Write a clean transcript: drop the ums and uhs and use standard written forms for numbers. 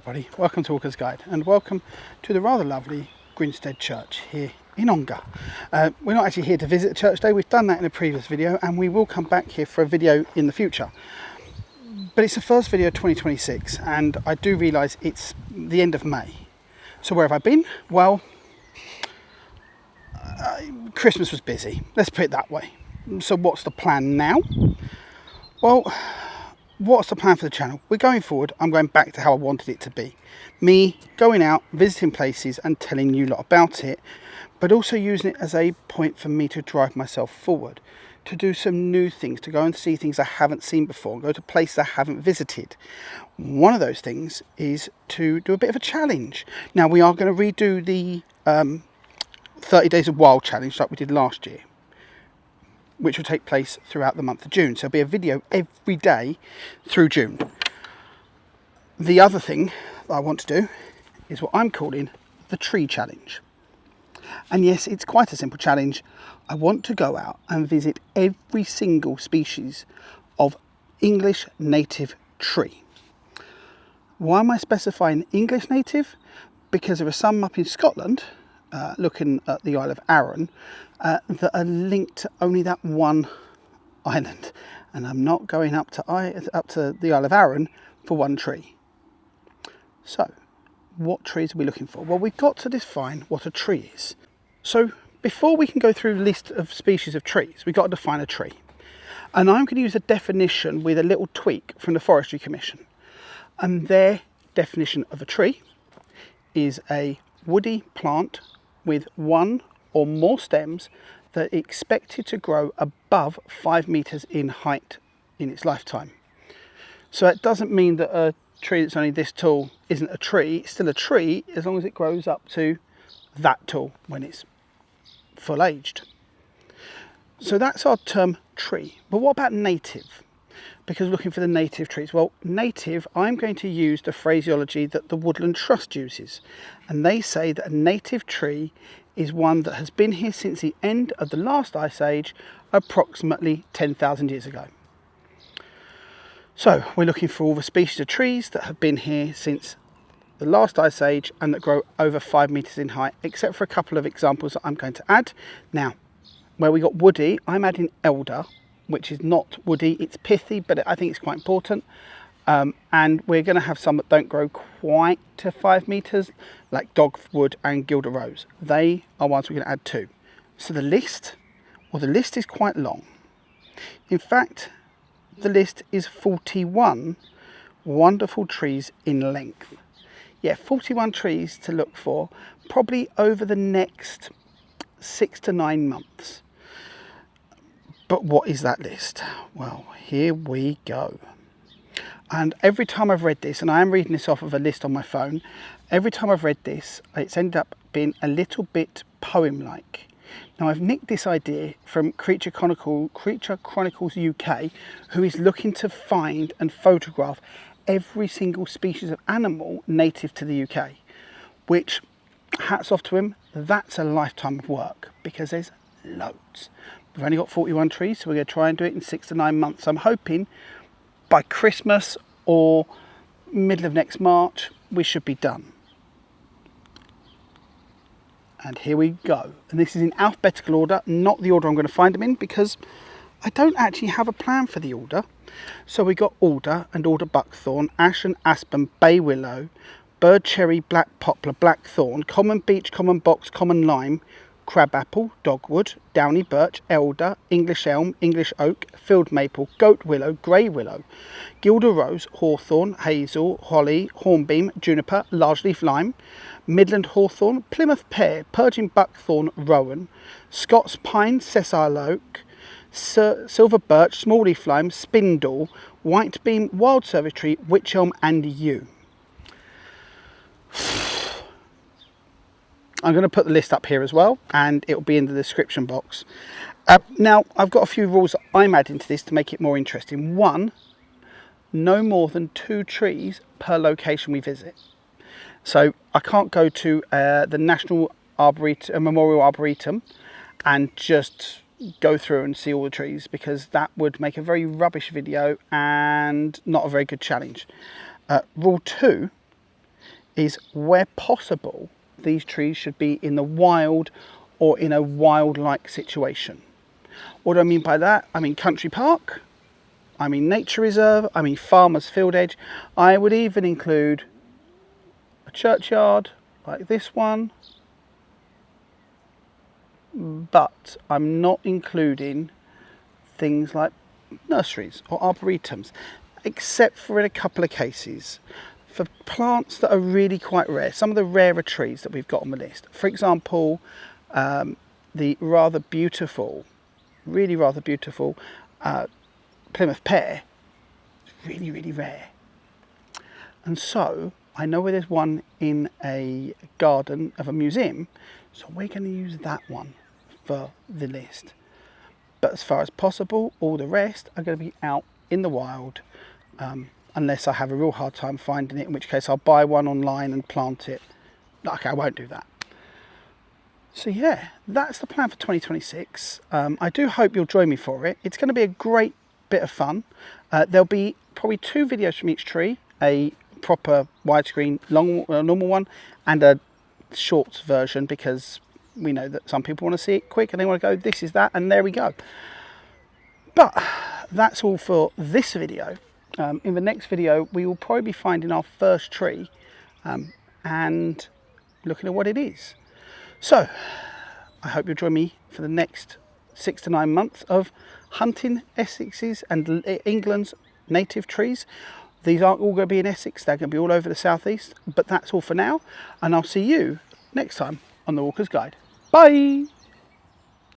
Everybody, welcome to Walker's Guide and welcome to the rather lovely Grinstead Church here in Ongar. We're not actually here to visit the church today, we've done that in a previous video and we will come back here for a video in the future. But it's the first video of 2026 and I do realise it's the end of May. So where have I been? Well, Christmas was busy, let's put it that way. So what's the plan now? Well, what's the plan for the channel? We're going forward, I'm going back to how I wanted it to be. Me going out, visiting places and telling you lot about it, but also using it as a point for me to drive myself forward, to do some new things, to go and see things I haven't seen before, go to places I haven't visited. One of those things is to do a bit of a challenge. Now we are going to redo the 30 Days of Wild challenge like we did last year, which will take place throughout the month of June. So there'll be a video every day through June. The other thing that I want to do is what I'm calling the tree challenge. And yes, it's quite a simple challenge. I want to go out and visit every single species of English native tree. Why am I specifying English native? Because there are some up in Scotland, looking at the Isle of Arran, that are linked to only that one island, and I'm not going up to the Isle of Arran for one tree. So what trees are we looking for? Well, we've got to define what a tree is. So before we can go through the list of species of trees, we've got to define a tree, and I'm going to use a definition with a little tweak from the Forestry Commission, and their definition of a tree is a woody plant with one or more stems that are expected to grow above 5 meters in height in its lifetime. So it doesn't mean that a tree that's only this tall isn't a tree. It's still a tree as long as it grows up to that tall when it's full aged. So that's our term tree. But what about native? Because we're looking for the native trees. Well, native, I'm going to use the phraseology that the Woodland Trust uses, and they say that a native tree is one that has been here since the end of the last ice age, approximately 10,000 years ago. So we're looking for all the species of trees that have been here since the last ice age and that grow over 5 meters in height, except for a couple of examples that I'm going to add. Now, where we got woody, I'm adding elder, which is not woody, it's pithy, but I think it's quite important. And we're going to have some that don't grow quite to 5 meters, like Dogwood and Guelder rose. They are ones we're going to add to. So the list is quite long. In fact, the list is 41 wonderful trees in length. Yeah, 41 trees to look for, probably over the next 6 to 9 months. But what is that list? Well, here we go. And every time I've read this, and I am reading this off of a list on my phone, every time I've read this, it's ended up being a little bit poem-like. Now, I've nicked this idea from Creature Chronicles UK, who is looking to find and photograph every single species of animal native to the UK, which, hats off to him, that's a lifetime of work, because there's loads. We've only got 41 trees, so we're going to try and do it in 6 to 9 months. I'm hoping by Christmas or middle of next March, we should be done. And here we go. And this is in alphabetical order, not the order I'm going to find them in, because I don't actually have a plan for the order. So we got alder and alder buckthorn, ash and aspen, bay willow, bird cherry, black poplar, blackthorn, common beech, common box, common lime, crabapple, dogwood, downy birch, elder, English elm, English oak, field maple, goat willow, grey willow, Guelder rose, hawthorn, hazel, holly, hornbeam, juniper, large-leaf lime, Midland hawthorn, Plymouth pear, Purging buckthorn, Rowan, Scots pine, Sessile oak, silver birch, small-leaf lime, spindle, whitebeam, wild service tree, wych elm and yew. I'm going to put the list up here as well, and it will be in the description box. Now, I've got a few rules that I'm adding to this to make it more interesting. One, no more than 2 trees per location we visit. So I can't go to the National Memorial Arboretum and just go through and see all the trees, because that would make a very rubbish video and not a very good challenge. Rule 2 is where possible, these trees should be in the wild or in a wild-like situation. What do I mean by that? I mean country park, I mean nature reserve, I mean farmer's field edge. I would even include a churchyard like this one, but I'm not including things like nurseries or arboretums, except for in a couple of cases. For plants that are really quite rare, some of the rarer trees that we've got on the list. For example, the rather beautiful, really rather beautiful Plymouth pear, really, really rare. And so I know where there's one in a garden of a museum, so we're going to use that one for the list. But as far as possible, all the rest are going to be out in the wild, unless I have a real hard time finding it, in which case I'll buy one online and plant it. Okay, I won't do that. So yeah, that's the plan for 2026. I do hope you'll join me for it. It's going to be a great bit of fun. There'll be probably 2 videos from each tree, a proper widescreen normal one and a shorts version, because we know that some people want to see it quick and they want to go, this is that, and there we go. But that's all for this video. In the next video we will probably be finding our first tree and looking at what it is. So I hope you'll join me for the next 6 to 9 months of hunting Essex's and England's native trees. These aren't all going to be in Essex, they're going to be all over the southeast, but that's all for now, and I'll see you next time on the Walker's Guide. Bye!